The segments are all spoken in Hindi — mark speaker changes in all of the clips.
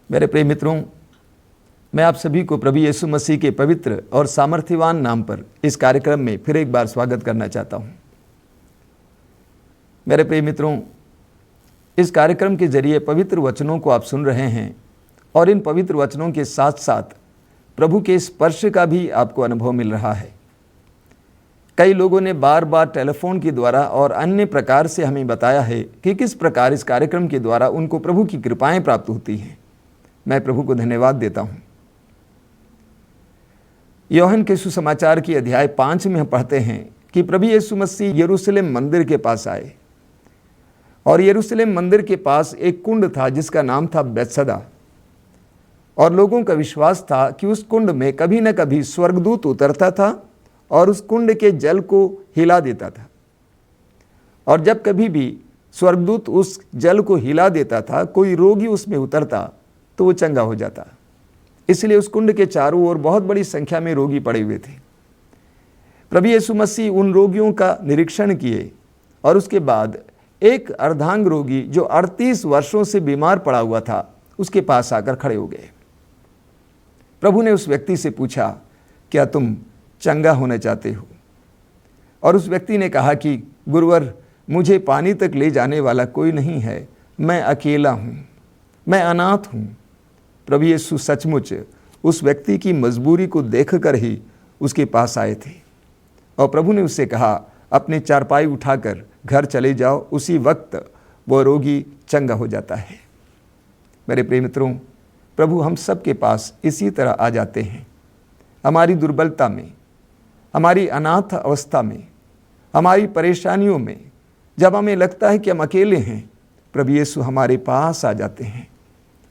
Speaker 1: मेरे प्रिय मित्रों, मैं आप सभी को प्रभु यीशु मसीह के पवित्र और सामर्थ्यवान नाम पर इस कार्यक्रम में फिर एक बार स्वागत करना चाहता हूं। मेरे प्रिय मित्रों, इस कार्यक्रम के जरिए पवित्र वचनों को आप सुन रहे हैं और इन पवित्र वचनों के साथ साथ प्रभु के स्पर्श का भी आपको अनुभव मिल रहा है। कई लोगों ने बार बार टेलीफोन के द्वारा और अन्य प्रकार से हमें बताया है कि किस प्रकार इस कार्यक्रम के द्वारा उनको प्रभु की कृपाएं प्राप्त होती हैं। मैं प्रभु को धन्यवाद देता हूं। यूहन्ना के सुसमाचार की अध्याय 5 में हम पढ़ते हैं कि प्रभु यीशु मसीह यरूशलेम मंदिर के पास आए और यरूशलेम मंदिर के पास एक कुंड था जिसका नाम था बैतसदा, और लोगों का विश्वास था कि उस कुंड में कभी न कभी स्वर्गदूत उतरता था और उस कुंड के जल को हिला देता था, और जब कभी भी स्वर्गदूत उस जल को हिला देता था, कोई रोगी उसमें उतरता तो वो चंगा हो जाता। इसलिए उस कुंड के चारों ओर बहुत बड़ी संख्या में रोगी पड़े हुए थे। प्रभु यीशु मसीह उन रोगियों का निरीक्षण किए और उसके बाद एक अर्धांग रोगी जो 38 वर्षों से बीमार पड़ा हुआ था उसके पास आकर खड़े हो गए। प्रभु ने उस व्यक्ति से पूछा, क्या तुम चंगा होना चाहते हो? और उस व्यक्ति ने कहा कि गुरुवर, मुझे पानी तक ले जाने वाला कोई नहीं है, मैं अकेला हूँ, मैं अनाथ हूँ। प्रभु यीशु सचमुच उस व्यक्ति की मजबूरी को देखकर ही उसके पास आए थे और प्रभु ने उससे कहा, अपनी चारपाई उठाकर घर चले जाओ। उसी वक्त वो रोगी चंगा हो जाता है। मेरे प्रिय मित्रों, प्रभु हम सब के पास इसी तरह आ जाते हैं। हमारी दुर्बलता में, हमारी अनाथ अवस्था में, हमारी परेशानियों में, जब हमें लगता है कि हम अकेले हैं, प्रभु यीशु हमारे पास आ जाते हैं।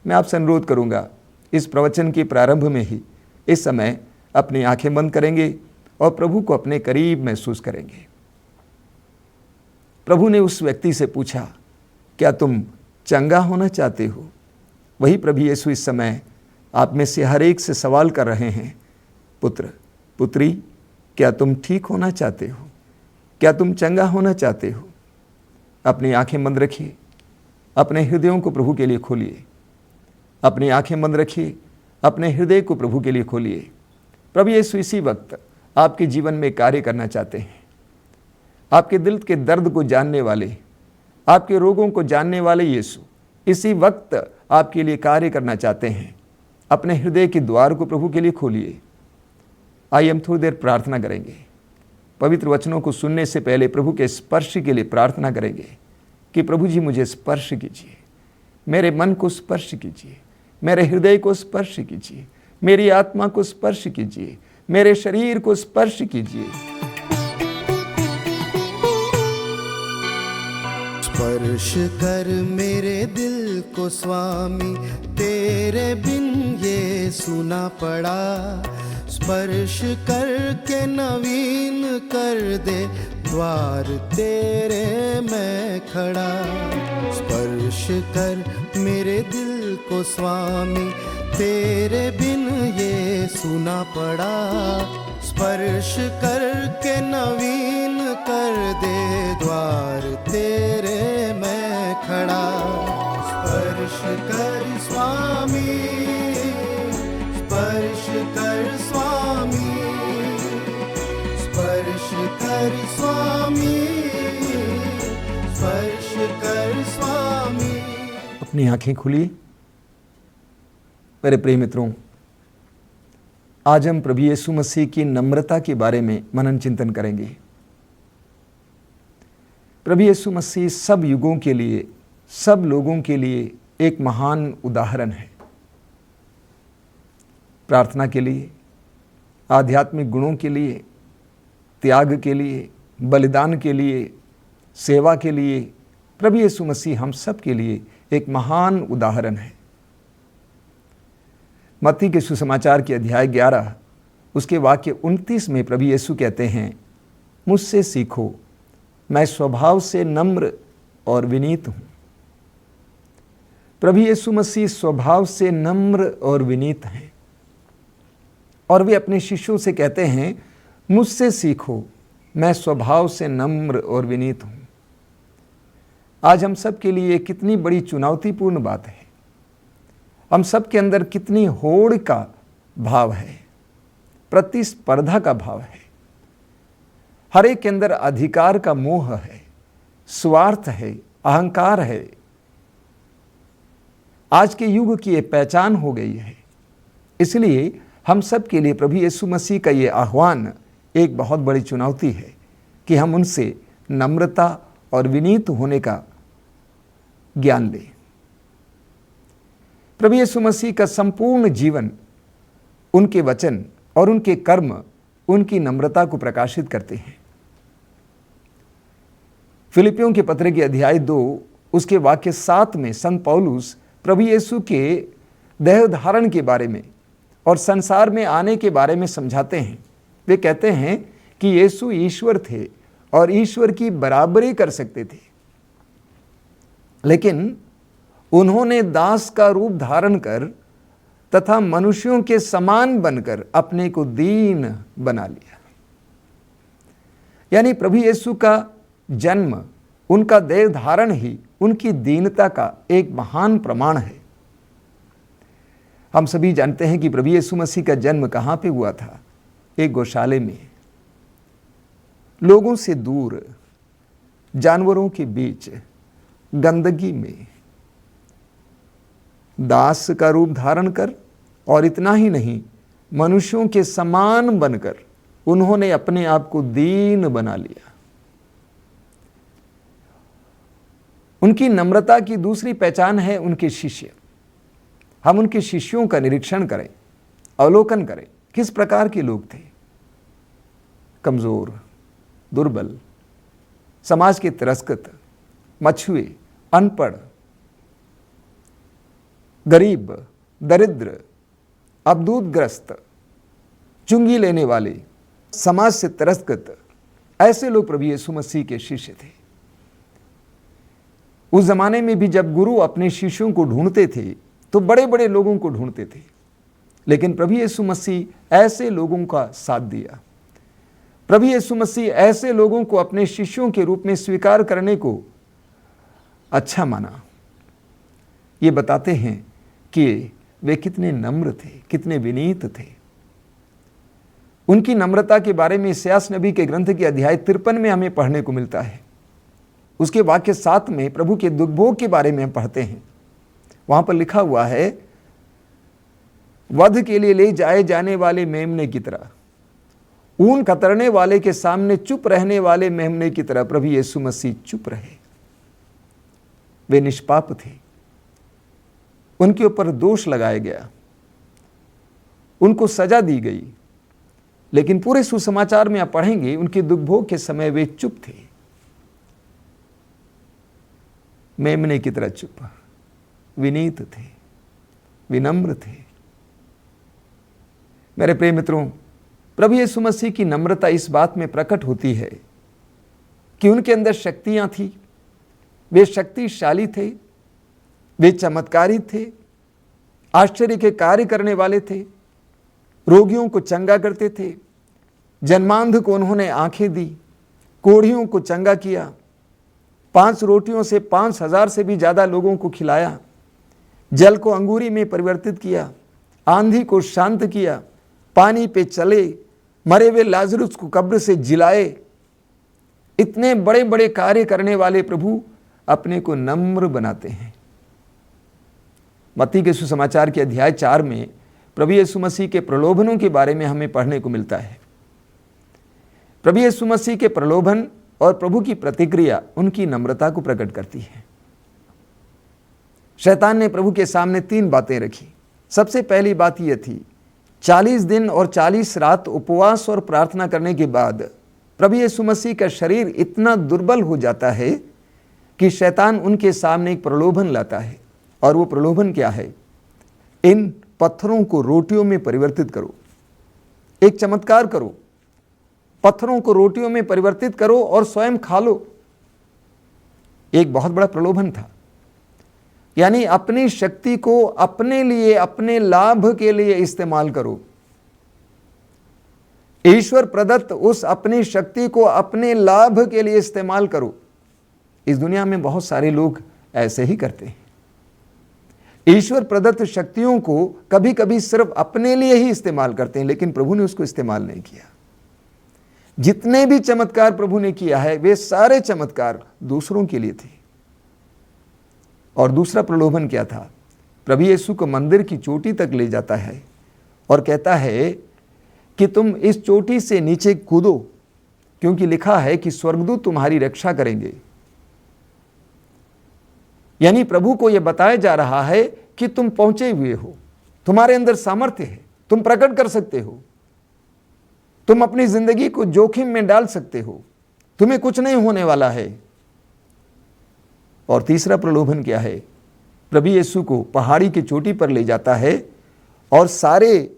Speaker 1: मैं आपसे अनुरोध करूंगा, इस प्रवचन के प्रारंभ में ही इस समय अपनी आंखें बंद करेंगे और प्रभु को अपने करीब महसूस करेंगे। प्रभु ने उस व्यक्ति से पूछा, क्या तुम चंगा होना चाहते हो? वही प्रभु यीशु इस समय आप में से हर एक से सवाल कर रहे हैं, पुत्र, पुत्री, क्या तुम ठीक होना चाहते हो? क्या तुम चंगा होना चाहते हो? अपनी आंखें बंद रखिए, अपने हृदयों को प्रभु के लिए खोलिए। अपनी आंखें बंद रखिए, अपने हृदय को प्रभु के लिए खोलिए। प्रभु यीशु इसी वक्त आपके जीवन में कार्य करना चाहते हैं। आपके दिल के दर्द को जानने वाले, आपके रोगों को जानने वाले यीशु इसी वक्त आपके लिए कार्य करना चाहते हैं। अपने हृदय के द्वार को प्रभु के लिए खोलिए। आइए हम थोड़ी देर प्रार्थना करेंगे। पवित्र वचनों को सुनने से पहले प्रभु के स्पर्श के लिए प्रार्थना करेंगे कि प्रभु जी मुझे स्पर्श कीजिए, मेरे मन को स्पर्श कीजिए, मेरे हृदय को स्पर्श कीजिए, मेरी आत्मा को स्पर्श कीजिए, मेरे शरीर को स्पर्श कीजिए।
Speaker 2: स्पर्श कर मेरे दिल को स्वामी, तेरे बिन ये सुना पड़ा। स्पर्श करके नवीन कर दे, द्वार तेरे मैं खड़ा। स्पर्श कर मेरे दिल को स्वामी, तेरे बिन ये सुना पड़ा। स्पर्श करके नवीन कर दे, द्वार तेरे मैं खड़ा। स्पर्श कर स्वामी, स्पर्श कर स्वामी, स्पर्श कर स्वामी, स्पर्श कर स्वामी।
Speaker 1: अपनी आंखें खुली। मेरे प्रिय मित्रों, आज हम प्रभु यीशु मसीह की नम्रता के बारे में मनन चिंतन करेंगे। प्रभु यीशु मसीह सब युगों के लिए, सब लोगों के लिए एक महान उदाहरण है। प्रार्थना के लिए, आध्यात्मिक गुणों के लिए, त्याग के लिए, बलिदान के लिए, सेवा के लिए प्रभु यीशु मसीह हम सब के लिए एक महान उदाहरण है। मत्ती के सुसमाचार के अध्याय 11 उसके वाक्य 29 में प्रभु यीशु कहते हैं, मुझसे सीखो, मैं स्वभाव से नम्र और विनीत हूँ। प्रभु यीशु मसीह स्वभाव से नम्र और विनीत हैं और वे अपने शिष्यों से कहते हैं, मुझसे सीखो, मैं स्वभाव से नम्र और विनीत हूँ। आज हम सब के लिए कितनी बड़ी चुनौतीपूर्ण बात है। हम सब के अंदर कितनी होड़ का भाव है, प्रतिस्पर्धा का भाव है, हर एक के अंदर अधिकार का मोह है, स्वार्थ है, अहंकार है। आज के युग की ये पहचान हो गई है। इसलिए हम सब के लिए प्रभु यीशु मसीह का ये आह्वान एक बहुत बड़ी चुनौती है कि हम उनसे नम्रता और विनीत होने का ज्ञान लें। प्रभु यीशु मसीह का संपूर्ण जीवन, उनके वचन और उनके कर्म उनकी नम्रता को प्रकाशित करते हैं। फिलिपियों के पत्र के अध्याय 2 उसके वाक्य 7 में संत पौलुस प्रभु यीशु के देह धारण के बारे में और संसार में आने के बारे में समझाते हैं। वे कहते हैं कि यीशु ईश्वर थे और ईश्वर की बराबरी कर सकते थे, लेकिन उन्होंने दास का रूप धारण कर तथा मनुष्यों के समान बनकर अपने को दीन बना लिया। यानी प्रभु यीशु का जन्म, उनका देह धारण ही उनकी दीनता का एक महान प्रमाण है। हम सभी जानते हैं कि प्रभु यीशु मसीह का जन्म कहाँ पे हुआ था? एक गौशाले में, लोगों से दूर, जानवरों के बीच, गंदगी में, दास का रूप धारण कर, और इतना ही नहीं, मनुष्यों के समान बनकर उन्होंने अपने आप को दीन बना लिया। उनकी नम्रता की दूसरी पहचान है उनके शिष्य। हम उनके शिष्यों का निरीक्षण करें, अवलोकन करें, किस प्रकार के लोग थे। कमजोर, दुर्बल, समाज के तिरस्कृत, मछुए, अनपढ़, गरीब, दरिद्र, अवदूतग्रस्त, चुंगी लेने वाले, समाज से तिरस्कृत, ऐसे लोग प्रभु यीशु मसीह के शिष्य थे। उस जमाने में भी जब गुरु अपने शिष्यों को ढूंढते थे तो बड़े बड़े लोगों को ढूंढते थे, लेकिन प्रभु यीशु मसीह ऐसे लोगों का साथ दिया। प्रभु यीशु मसीह ऐसे लोगों को अपने शिष्यों के रूप में स्वीकार करने को अच्छा माना। ये बताते हैं कि वे कितने नम्र थे, कितने विनीत थे। उनकी नम्रता के बारे में इसायास नबी के ग्रंथ के अध्याय 53 में हमें पढ़ने को मिलता है। उसके वाक्य 7 में प्रभु के दुख भोग के बारे में हम पढ़ते हैं। वहां पर लिखा हुआ है, वध के लिए ले जाए जाने वाले मेमने की तरह, ऊन कतरने वाले के सामने चुप रहने वाले मेमने की तरह प्रभु यीशु मसीह चुप रहे। वे निष्पाप थे, उनके ऊपर दोष लगाया गया, उनको सजा दी गई, लेकिन पूरे सुसमाचार में आप पढ़ेंगे उनके दुख भोग के समय वे चुप थे, मेमने की तरह चुप, विनीत थे, विनम्र थे। मेरे प्रिय मित्रों, प्रभु यीशु मसीह की नम्रता इस बात में प्रकट होती है कि उनके अंदर शक्तियां थी, वे शक्तिशाली थे, वे चमत्कारी थे, आश्चर्य के कार्य करने वाले थे, रोगियों को चंगा करते थे, जन्मांध को उन्होंने आंखें दी, कोढ़ियों को चंगा किया, 5 रोटियों से 5,000 से भी ज्यादा लोगों को खिलाया, जल को अंगूरी में परिवर्तित किया, आंधी को शांत किया, पानी पे चले, मरे हुए लाजरुस को कब्र से जिलाए। इतने बड़े बड़े कार्य करने वाले प्रभु अपने को नम्र बनाते हैं। मत्ती के सुसमाचार के अध्याय 4 में प्रभु यीशु मसीह के प्रलोभनों के बारे में हमें पढ़ने को मिलता है। प्रभु यीशु मसीह के प्रलोभन और प्रभु की प्रतिक्रिया उनकी नम्रता को प्रकट करती है। शैतान ने प्रभु के सामने 3 बातें रखी। सबसे पहली बात यह थी, 40 दिन और 40 रात उपवास और प्रार्थना करने के बाद प्रभु यीशु मसीह का शरीर इतना दुर्बल हो जाता है कि शैतान उनके सामने एक प्रलोभन लाता है। और वो प्रलोभन क्या है? इन पत्थरों को रोटियों में परिवर्तित करो, एक चमत्कार करो, पत्थरों को रोटियों में परिवर्तित करो और स्वयं खा लो। एक बहुत बड़ा प्रलोभन था। यानी अपनी शक्ति को अपने लिए, अपने लाभ के लिए इस्तेमाल करो। ईश्वर प्रदत्त उस अपनी शक्ति को अपने लाभ के लिए इस्तेमाल करो। इस दुनिया में बहुत सारे लोग ऐसे ही करते हैं। ईश्वर प्रदत्त शक्तियों को कभी कभी सिर्फ अपने लिए ही इस्तेमाल करते हैं, लेकिन प्रभु ने उसको इस्तेमाल नहीं किया। जितने भी चमत्कार प्रभु ने किया है वे सारे चमत्कार दूसरों के लिए थे। और दूसरा प्रलोभन क्या था? प्रभु यीशु को मंदिर की चोटी तक ले जाता है और कहता है कि तुम इस चोटी से नीचे कूदो, क्योंकि लिखा है कि स्वर्गदूत तुम्हारी रक्षा करेंगे। यानी प्रभु को यह बताया जा रहा है कि तुम पहुंचे हुए हो, तुम्हारे अंदर सामर्थ्य है, तुम प्रकट कर सकते हो, तुम अपनी जिंदगी को जोखिम में डाल सकते हो, तुम्हें कुछ नहीं होने वाला है। और तीसरा प्रलोभन क्या है? प्रभु यीशु को पहाड़ी की चोटी पर ले जाता है और सारे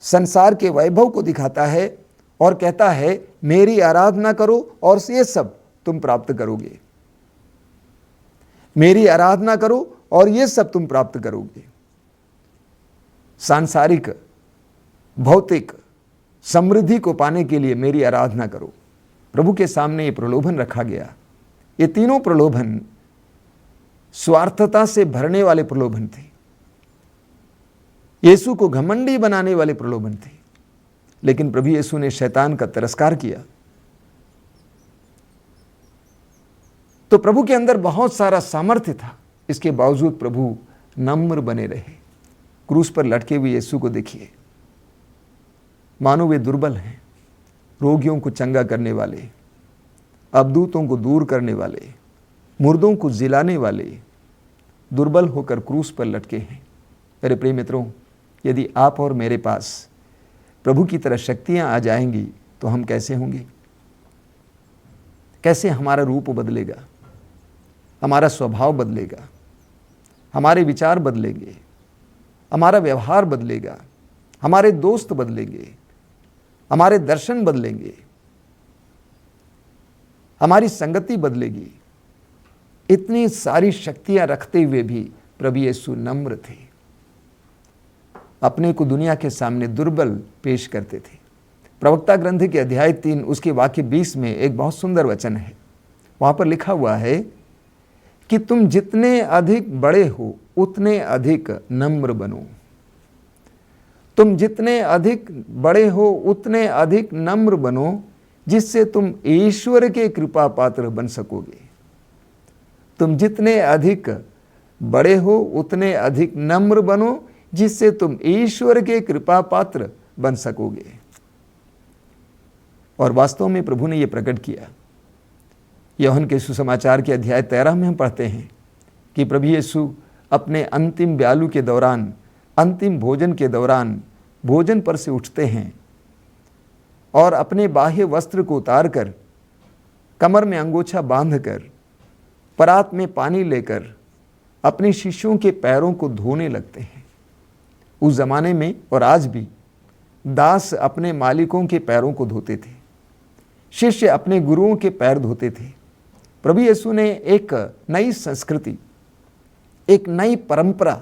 Speaker 1: संसार के वैभव को दिखाता है और कहता है मेरी आराधना करो और ये सब तुम प्राप्त करोगे। मेरी आराधना करो और ये सब तुम प्राप्त करोगे। सांसारिक भौतिक समृद्धि को पाने के लिए मेरी आराधना करो। प्रभु के सामने ये प्रलोभन रखा गया। ये तीनों प्रलोभन स्वार्थता से भरने वाले प्रलोभन थे, यीशु को घमंडी बनाने वाले प्रलोभन थे। लेकिन प्रभु यीशु ने शैतान का तिरस्कार किया। तो प्रभु के अंदर बहुत सारा सामर्थ्य था, इसके बावजूद प्रभु नम्र बने रहे। क्रूस पर लटके हुए यीशु को देखिए, मानो वे दुर्बल हैं, रोगियों को चंगा करने वाले, अबदूतों को दूर करने वाले, मुर्दों को जिलाने वाले, दुर्बल होकर क्रूस पर लटके हैं। मेरे प्रिय मित्रों, यदि आप और मेरे पास प्रभु की तरह शक्तियां आ जाएंगी तो हम कैसे होंगे? कैसे हमारा रूप बदलेगा, हमारा स्वभाव बदलेगा, हमारे विचार बदलेंगे, हमारा व्यवहार बदलेगा, हमारे दोस्त बदलेंगे, हमारे दर्शन बदलेंगे, हमारी संगति बदलेगी। इतनी सारी शक्तियां रखते हुए भी प्रभु यीशु नम्र थे, अपने को दुनिया के सामने दुर्बल पेश करते थे। प्रवक्ता ग्रंथ के अध्याय 3 उसके वाक्य 20 में एक बहुत सुंदर वचन है। वहां पर लिखा हुआ है कि तुम जितने अधिक बड़े हो उतने अधिक नम्र बनो। तुम जितने अधिक बड़े हो उतने अधिक नम्र बनो, जिससे तुम ईश्वर के कृपा पात्र बन सकोगे। तुम जितने अधिक बड़े हो उतने अधिक नम्र बनो, जिससे तुम ईश्वर के कृपा पात्र बन सकोगे। और वास्तव में प्रभु ने यह प्रकट किया। यूहन्ना के सुसमाचार के अध्याय 13 में हम पढ़ते हैं कि प्रभु यीशु अपने अंतिम ब्यालू के दौरान, अंतिम भोजन के दौरान भोजन पर से उठते हैं और अपने बाह्य वस्त्र को उतारकर, कमर में अंगोछा बांधकर, परात में पानी लेकर अपने शिष्यों के पैरों को धोने लगते हैं। उस जमाने में और आज भी दास अपने मालिकों के पैरों को धोते थे, शिष्य अपने गुरुओं के पैर धोते थे। प्रभु यीशु ने एक नई संस्कृति, एक नई परंपरा,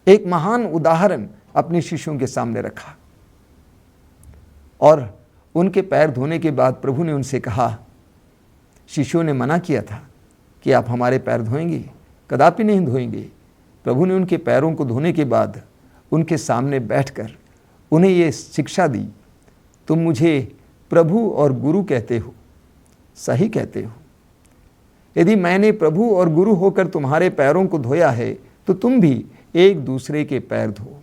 Speaker 1: एक महान उदाहरण अपने शिष्यों के सामने रखा। और उनके पैर धोने के बाद प्रभु ने उनसे कहा, शिष्यों ने मना किया था कि आप हमारे पैर धोएंगे, कदापि नहीं धोएंगे। प्रभु ने उनके पैरों को धोने के बाद उनके सामने बैठकर उन्हें ये शिक्षा दी, तुम मुझे प्रभु और गुरु कहते हो, सही कहते हो। यदि मैंने प्रभु और गुरु होकर तुम्हारे पैरों को धोया है तो तुम भी एक दूसरे के पैर धो।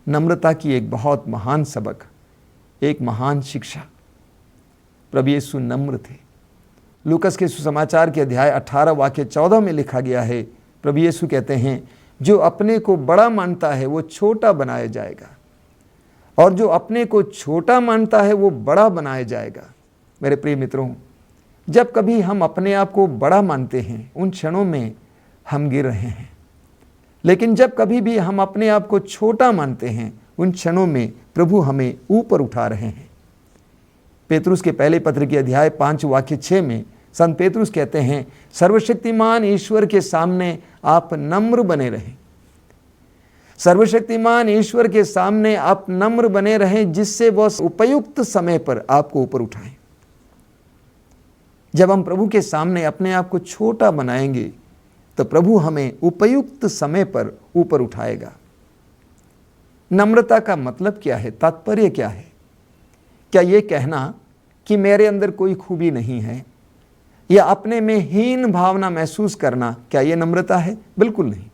Speaker 1: नम्रता की एक बहुत महान सबक, एक महान शिक्षा। प्रभु यीशु नम्र थे। लूकस के सुसमाचार के अध्याय 18 वाक्य 14 में लिखा गया है, प्रभु यीशु कहते हैं, जो अपने को बड़ा मानता है वो छोटा बनाया जाएगा, और जो अपने को छोटा मानता है वो बड़ा बनाया जाएगा। मेरे प्रिय मित्रों, जब कभी हम अपने आप को बड़ा मानते हैं उन क्षणों में हम गिर रहे हैं, लेकिन जब कभी भी हम अपने आप को छोटा मानते हैं उन क्षणों में प्रभु हमें ऊपर उठा रहे हैं। पेतरुस के पहले पत्र के अध्याय 5 वाक्य 6 में संत पेतरुस कहते हैं, सर्वशक्तिमान ईश्वर के सामने आप नम्र बने रहें। सर्वशक्तिमान ईश्वर के सामने आप नम्र बने रहें, जिससे वह उपयुक्त समय पर आपको ऊपर उठाएं। जब हम प्रभु के सामने अपने आप को छोटा बनाएंगे तो प्रभु हमें उपयुक्त समय पर ऊपर उठाएगा। नम्रता का मतलब क्या है, तात्पर्य क्या है? क्या ये कहना कि मेरे अंदर कोई खूबी नहीं है या अपने में हीन भावना महसूस करना, क्या ये नम्रता है? बिल्कुल नहीं।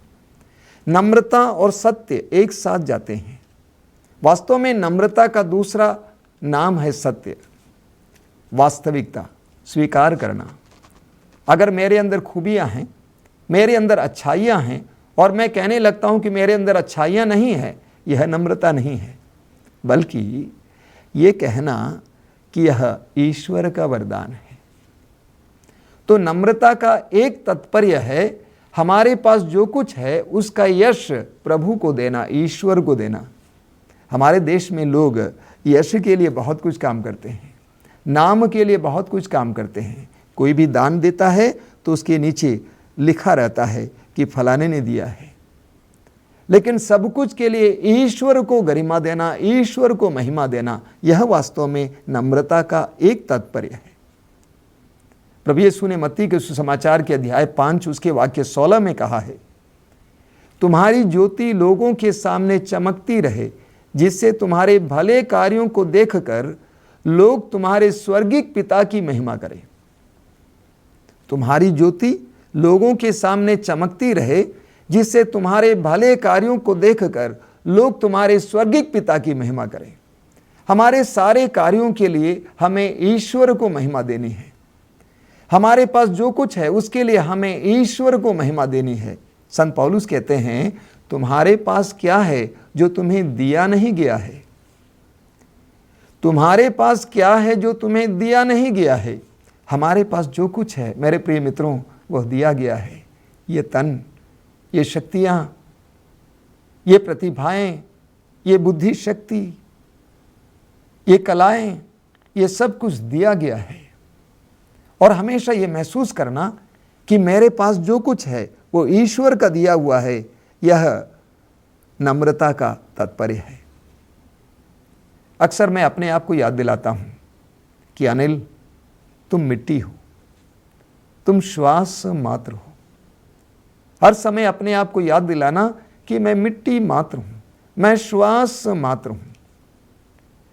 Speaker 1: नम्रता और सत्य एक साथ जाते हैं। वास्तव में नम्रता का दूसरा नाम है सत्य, वास्तविकता, स्वीकार करना। अगर मेरे अंदर खूबियां हैं, मेरे अंदर अच्छाइयां हैं और मैं कहने लगता हूं कि मेरे अंदर अच्छाइयां नहीं है, यह नम्रता नहीं है, बल्कि ये कहना कि यह ईश्वर का वरदान है। तो नम्रता का एक तात्पर्य है हमारे पास जो कुछ है उसका यश प्रभु को देना, ईश्वर को देना। हमारे देश में लोग यश के लिए बहुत कुछ काम करते हैं, नाम के लिए बहुत कुछ काम करते हैं। कोई भी दान देता है तो उसके नीचे लिखा रहता है कि फलाने ने दिया है। लेकिन सब कुछ के लिए ईश्वर को गरिमा देना, ईश्वर को महिमा देना, यह वास्तव में नम्रता का एक तात्पर्य है। प्रभु यीशु ने मत्ती के सुसमाचार के अध्याय 5 उसके वाक्य 16 में कहा है, तुम्हारी ज्योति लोगों के सामने चमकती रहे, जिससे तुम्हारे भले कार्यों को देखकर लोग तुम्हारे स्वर्गीय पिता की महिमा करें। तुम्हारी ज्योति लोगों के सामने चमकती रहे, जिससे तुम्हारे भले कार्यों को देखकर लोग तुम्हारे स्वर्गीय पिता की महिमा करें। हमारे सारे कार्यों के लिए हमें ईश्वर को महिमा देनी है। हमारे पास जो कुछ है उसके लिए हमें ईश्वर को महिमा देनी है। संत पौलुस कहते हैं, तुम्हारे पास क्या है जो तुम्हें दिया नहीं गया है? तुम्हारे पास क्या है जो तुम्हें दिया नहीं गया है? हमारे पास जो कुछ है मेरे प्रिय मित्रों, वह दिया गया है। ये तन, ये शक्तियां, ये प्रतिभाएं, ये बुद्धि शक्ति, ये कलाएं, ये सब कुछ दिया गया है। और हमेशा ये महसूस करना कि मेरे पास जो कुछ है वो ईश्वर का दिया हुआ है, यह नम्रता का तात्पर्य है। अक्सर मैं अपने आप को याद दिलाता हूं कि अनिल, तुम मिट्टी हो, तुम श्वास मात्र हो। हर समय अपने आप को याद दिलाना कि मैं मिट्टी मात्र हूं, मैं श्वास मात्र हूं।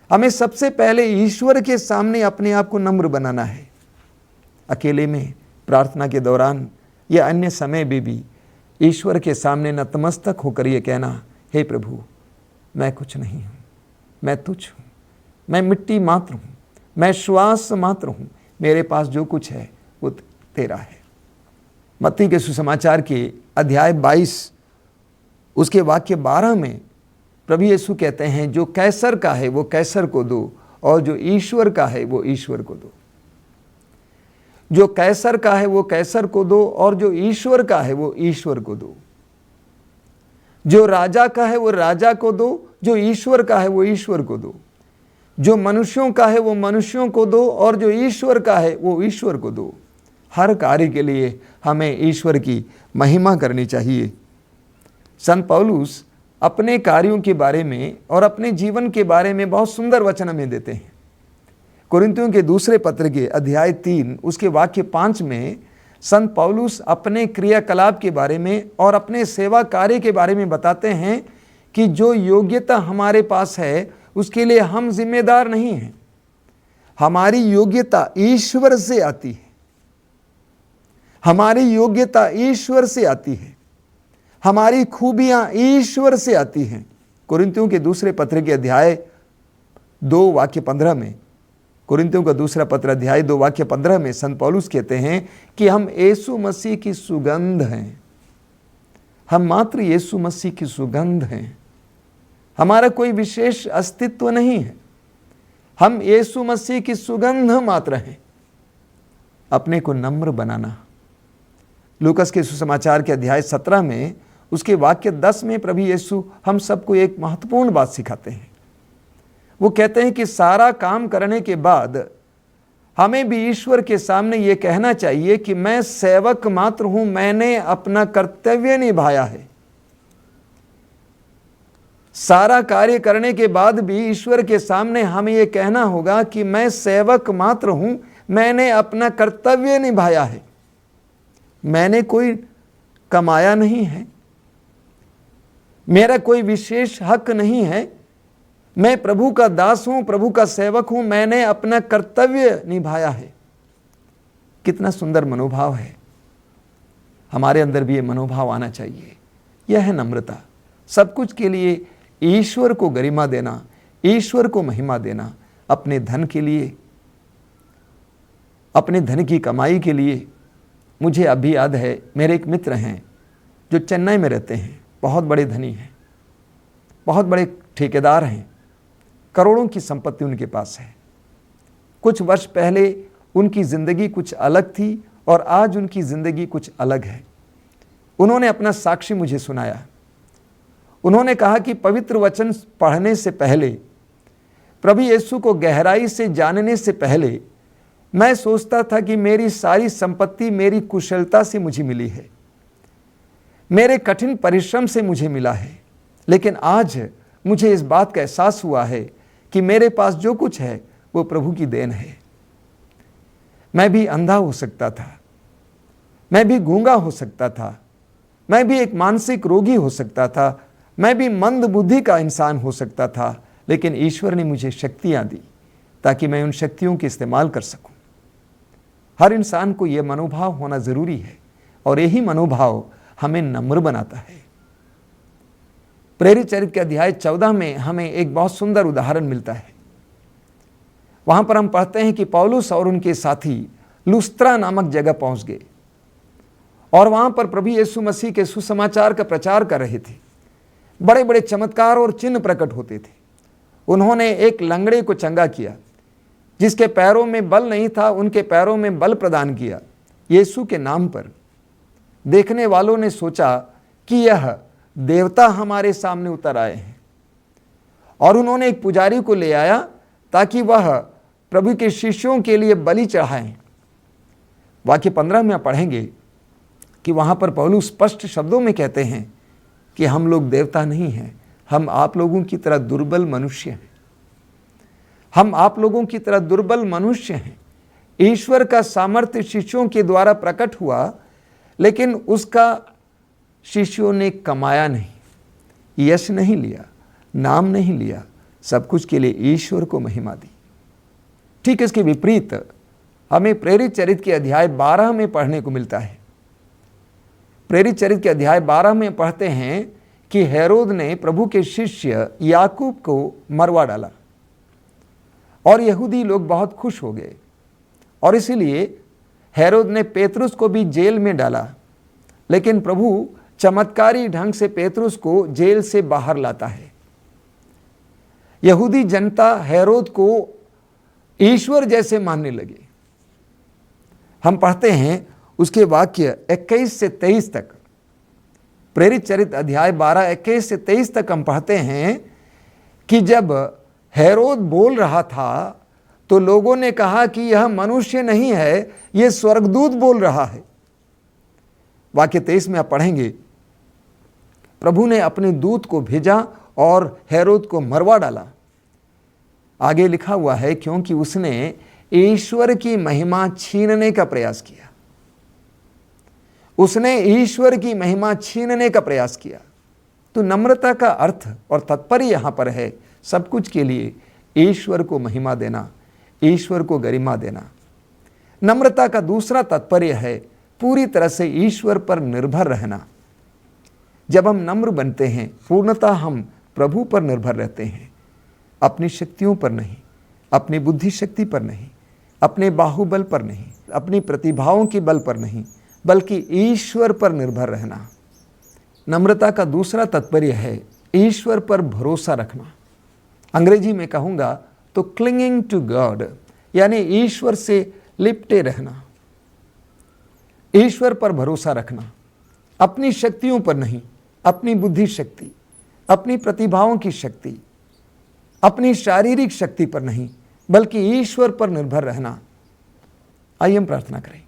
Speaker 1: हमें सबसे पहले ईश्वर के सामने अपने आप को नम्र बनाना है। अकेले में, प्रार्थना के दौरान या अन्य समय में भी ईश्वर के सामने नतमस्तक होकर यह कहना, हे प्रभु, मैं कुछ नहीं हूं, मैं तुच्छ हूं, मैं मिट्टी मात्र हूं, मैं श्वास मात्र हूं, मेरे पास जो कुछ है वो तेरा है। मत्ती के सुसमाचार के अध्याय 22 उसके वाक्य 12 में प्रभु यीशु कहते हैं, जो कैसर का है वो कैसर को दो और जो ईश्वर का है वो ईश्वर को दो। जो कैसर का है वो कैसर को दो और जो ईश्वर का है वो ईश्वर को दो। जो राजा का है वो राजा को दो, जो ईश्वर का है वो ईश्वर को दो। जो मनुष्यों का है वो मनुष्यों को दो और जो ईश्वर का है वो ईश्वर को दो। हर कार्य के लिए हमें ईश्वर की महिमा करनी चाहिए। संत पौलुस अपने कार्यों के बारे में और अपने जीवन के बारे में बहुत सुंदर वचन हमें देते हैं। कुरिन्थियों के दूसरे पत्र के अध्याय 3 उसके वाक्य 5 में संत पौलुस अपने क्रियाकलाप के बारे में और अपने सेवा कार्य के बारे में बताते हैं कि जो योग्यता हमारे पास है उसके लिए हम जिम्मेदार नहीं हैं। हमारी योग्यता ईश्वर से आती है। हमारी योग्यता ईश्वर से आती है। हमारी खूबियां ईश्वर से आती हैं। कुरिन्थियों के दूसरे पत्र के अध्याय 2 वाक्य 15 में, कुरिन्थियों का दूसरा पत्र अध्याय 2 वाक्य 15 में संत पौलुस कहते हैं कि हम यीशु मसीह की सुगंध हैं। हम मात्र यीशु मसीह की सुगंध हैं। हमारा कोई विशेष अस्तित्व नहीं है। हम यीशु मसीह की सुगंध मात्र हैं। अपने को नम्र बनाना। लूकस के सुसमाचार के अध्याय 17 में उसके वाक्य 10 में प्रभु यीशु हम सबको एक महत्वपूर्ण बात सिखाते हैं। वो कहते हैं कि सारा काम करने के बाद हमें भी ईश्वर के सामने ये कहना चाहिए कि मैं सेवक मात्र हूं, मैंने अपना कर्तव्य निभाया है। सारा कार्य करने के बाद भी ईश्वर के सामने हमें यह कहना होगा कि मैं सेवक मात्र हूं, मैंने अपना कर्तव्य निभाया है। मैंने कोई कमाया नहीं है, मेरा कोई विशेष हक नहीं है, मैं प्रभु का दास हूं, प्रभु का सेवक हूं, मैंने अपना कर्तव्य निभाया है। कितना सुंदर मनोभाव है। हमारे अंदर भी ये मनोभाव आना चाहिए। यह है नम्रता। सब कुछ के लिए ईश्वर को गरिमा देना, ईश्वर को महिमा देना, अपने धन के लिए, अपने धन की कमाई के लिए। मुझे अभी याद है, मेरे एक मित्र हैं जो चेन्नई में रहते हैं, बहुत बड़े धनी हैं, बहुत बड़े ठेकेदार हैं, करोड़ों की संपत्ति उनके पास है। कुछ वर्ष पहले उनकी ज़िंदगी कुछ अलग थी और आज उनकी ज़िंदगी कुछ अलग है। उन्होंने अपना साक्ष्य मुझे सुनाया। उन्होंने कहा कि पवित्र वचन पढ़ने से पहले, प्रभु यीशु को गहराई से जानने से पहले, मैं सोचता था कि मेरी सारी संपत्ति मेरी कुशलता से मुझे मिली है, मेरे कठिन परिश्रम से मुझे मिला है। लेकिन आज मुझे इस बात का एहसास हुआ है कि मेरे पास जो कुछ है वो प्रभु की देन है। मैं भी अंधा हो सकता था, मैं भी गूंगा हो सकता था, मैं भी एक मानसिक रोगी हो सकता था, मैं भी मंद बुद्धि का इंसान हो सकता था, लेकिन ईश्वर ने मुझे शक्तियां दी ताकि मैं उन शक्तियों के इस्तेमाल कर सकूं। हर इंसान को यह मनोभाव होना जरूरी है और यही मनोभाव हमें नम्र बनाता है। प्रेरित चरित्र के अध्याय 14 में हमें एक बहुत सुंदर उदाहरण मिलता है। वहां पर हम पढ़ते हैं कि पौलुस और उनके साथी लुस्त्रा नामक जगह पहुंच गए और वहां पर प्रभु यीशु मसीह के सुसमाचार का प्रचार कर रहे थे। बड़े बड़े चमत्कार और चिन्ह प्रकट होते थे। उन्होंने एक लंगड़े को चंगा किया, जिसके पैरों में बल नहीं था, उनके पैरों में बल प्रदान किया यीशु के नाम पर। देखने वालों ने सोचा कि यह देवता हमारे सामने उतर आए हैं और उन्होंने एक पुजारी को ले आया ताकि वह प्रभु के शिष्यों के लिए बलि चढ़ाएं। वाक्य 15 में पढ़ेंगे कि वहां पर पौलुस स्पष्ट शब्दों में कहते हैं कि हम लोग देवता नहीं हैं, हम आप लोगों की तरह दुर्बल मनुष्य हैं। हम आप लोगों की तरह दुर्बल मनुष्य हैं। ईश्वर का सामर्थ्य शिष्यों के द्वारा प्रकट हुआ, लेकिन उसका शिष्यों ने कमाया नहीं, यश नहीं लिया, नाम नहीं लिया, सब कुछ के लिए ईश्वर को महिमा दी। ठीक इसके विपरीत हमें प्रेरित चरित्र के अध्याय 12 में पढ़ने को मिलता है। प्रेरित चरित्र के अध्याय 12 में पढ़ते हैं कि हेरोद ने प्रभु के शिष्य याकूब को मरवा डाला और यहूदी लोग बहुत खुश हो गए और इसीलिए हेरोद ने पेतरुस को भी जेल में डाला। लेकिन प्रभु चमत्कारी ढंग से पेतरुस को जेल से बाहर लाता है। यहूदी जनता हेरोद को ईश्वर जैसे मानने लगे। हम पढ़ते हैं उसके वाक्य 21 से 23 तक, प्रेरित चरित्र अध्याय 12 21 से 23 तक हम पढ़ते हैं कि जब हेरोद बोल रहा था तो लोगों ने कहा कि यह मनुष्य नहीं है, यह स्वर्गदूत बोल रहा है। वाक्य 23 में आप पढ़ेंगे, प्रभु ने अपने दूत को भेजा और हेरोद को मरवा डाला। आगे लिखा हुआ है, क्योंकि उसने ईश्वर की महिमा छीनने का प्रयास किया। उसने ईश्वर की महिमा छीनने का प्रयास किया। तो नम्रता का अर्थ और तात्पर्य यहां पर है सब कुछ के लिए ईश्वर को महिमा देना, ईश्वर को गरिमा देना। नम्रता का दूसरा तात्पर्य है पूरी तरह से ईश्वर पर निर्भर रहना। जब हम नम्र बनते हैं, पूर्णतः हम प्रभु पर निर्भर रहते हैं, अपनी शक्तियों पर नहीं, अपनी बुद्धि शक्ति पर नहीं, अपने बाहुबल पर नहीं, अपनी प्रतिभाओं के बल पर नहीं, बल्कि ईश्वर पर निर्भर रहना। नम्रता का दूसरा तात्पर्य है ईश्वर पर भरोसा रखना। अंग्रेजी में कहूँगा तो क्लिंगिंग टू गॉड, यानी ईश्वर से लिपटे रहना, ईश्वर पर भरोसा रखना, अपनी शक्तियों पर नहीं, अपनी बुद्धि शक्ति, अपनी प्रतिभाओं की शक्ति, अपनी शारीरिक शक्ति पर नहीं, बल्कि ईश्वर पर निर्भर रहना। आइए हम प्रार्थना करें।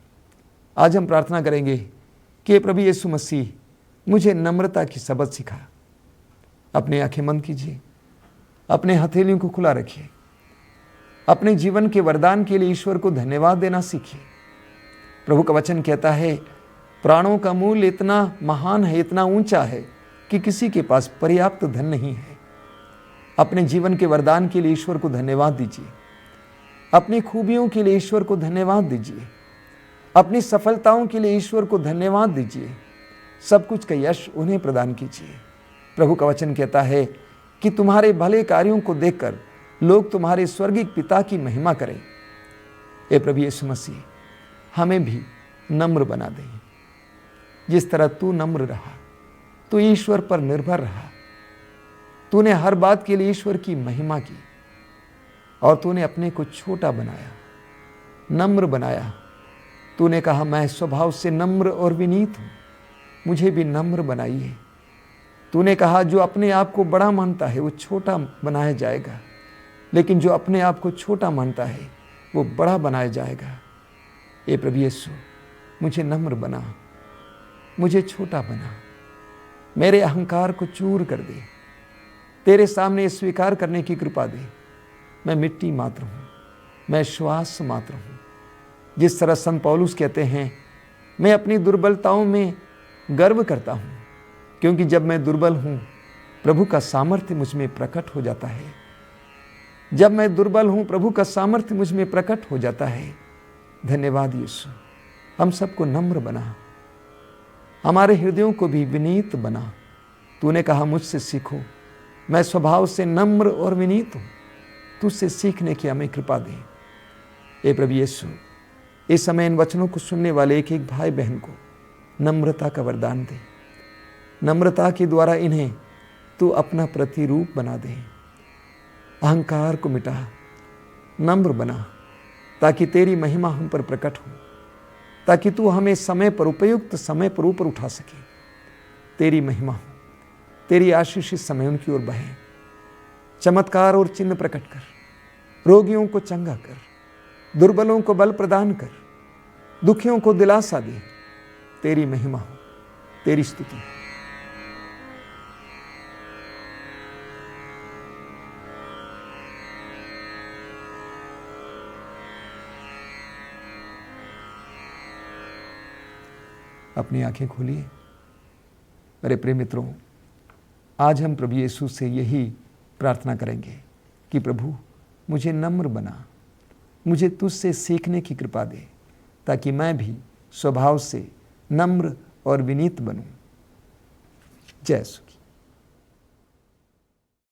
Speaker 1: आज हम प्रार्थना करेंगे कि प्रभु यीशु मसीह मुझे नम्रता की सबक सिखा। अपनी आंखें बंद कीजिए, अपने हथेलियों को खुला रखिए, अपने जीवन के वरदान के लिए ईश्वर को धन्यवाद देना सीखिए। प्रभु का वचन कहता है प्राणों का मूल्य इतना महान है, इतना ऊंचा है कि किसी के पास पर्याप्त धन नहीं है। अपने जीवन के वरदान के लिए ईश्वर को धन्यवाद दीजिए। अपनी खूबियों के लिए ईश्वर को धन्यवाद दीजिए। अपनी सफलताओं के लिए ईश्वर को धन्यवाद दीजिए। सब कुछ का यश उन्हें प्रदान कीजिए। प्रभु का वचन कहता है कि तुम्हारे भले कार्यों को देखकर लोग तुम्हारे स्वर्गीय पिता की महिमा करें। हे प्रभु यीशु मसीह, हमें भी नम्र बना दे। जिस तरह तू नम्र रहा, तू ईश्वर पर निर्भर रहा, तूने हर बात के लिए ईश्वर की महिमा की और तूने अपने को छोटा बनाया, नम्र बनाया। तूने कहा मैं स्वभाव से नम्र और विनीत हूं, मुझे भी नम्र बनाइए। तूने कहा जो अपने आप को बड़ा मानता है वो छोटा बनाया जाएगा, लेकिन जो अपने आप को छोटा मानता है वो बड़ा बनाया जाएगा। हे प्रभु यीशु, मुझे नम्र बना, मुझे छोटा बना, मेरे अहंकार को चूर कर दे। तेरे सामने स्वीकार करने की कृपा दे, मैं मिट्टी मात्र हूँ, मैं श्वास मात्र हूँ। जिस तरह संत पौलुस कहते हैं, मैं अपनी दुर्बलताओं में गर्व करता हूँ, क्योंकि जब मैं दुर्बल हूँ प्रभु का सामर्थ्य मुझ में प्रकट हो जाता है। जब मैं दुर्बल हूँ प्रभु का सामर्थ्य मुझ में प्रकट हो जाता है। धन्यवाद यीशु, हम सबको नम्र बना, हमारे हृदयों को भी विनीत बना। तूने कहा मुझसे सीखो, मैं स्वभाव से नम्र और विनीत हूँ, तुझसे सीखने की हमें कृपा दे। हे प्रभु यीशु, इस समय इन वचनों को सुनने वाले एक एक भाई बहन को नम्रता का वरदान दे। नम्रता के द्वारा इन्हें तू अपना प्रतिरूप बना दे। अहंकार को मिटा, नम्र बना, ताकि तेरी महिमा हम पर प्रकट हो, ताकि तू हमें समय पर, उपयुक्त समय पर ऊपर उठा सके। तेरी महिमा हो, तेरी आशीषित समय उनकी ओर बहे। चमत्कार और चिन्ह प्रकट कर, रोगियों को चंगा कर, दुर्बलों को बल प्रदान कर, दुखियों को दिलासा दे। तेरी महिमा हो, तेरी स्तुति हो। अपनी आंखें खोलिए। मेरे प्रिय मित्रों, आज हम प्रभु यीशु से यही प्रार्थना करेंगे कि प्रभु मुझे नम्र बना, मुझे तुझसे सीखने की कृपा दे, ताकि मैं भी स्वभाव से नम्र और विनीत बनूं। जय यीशु।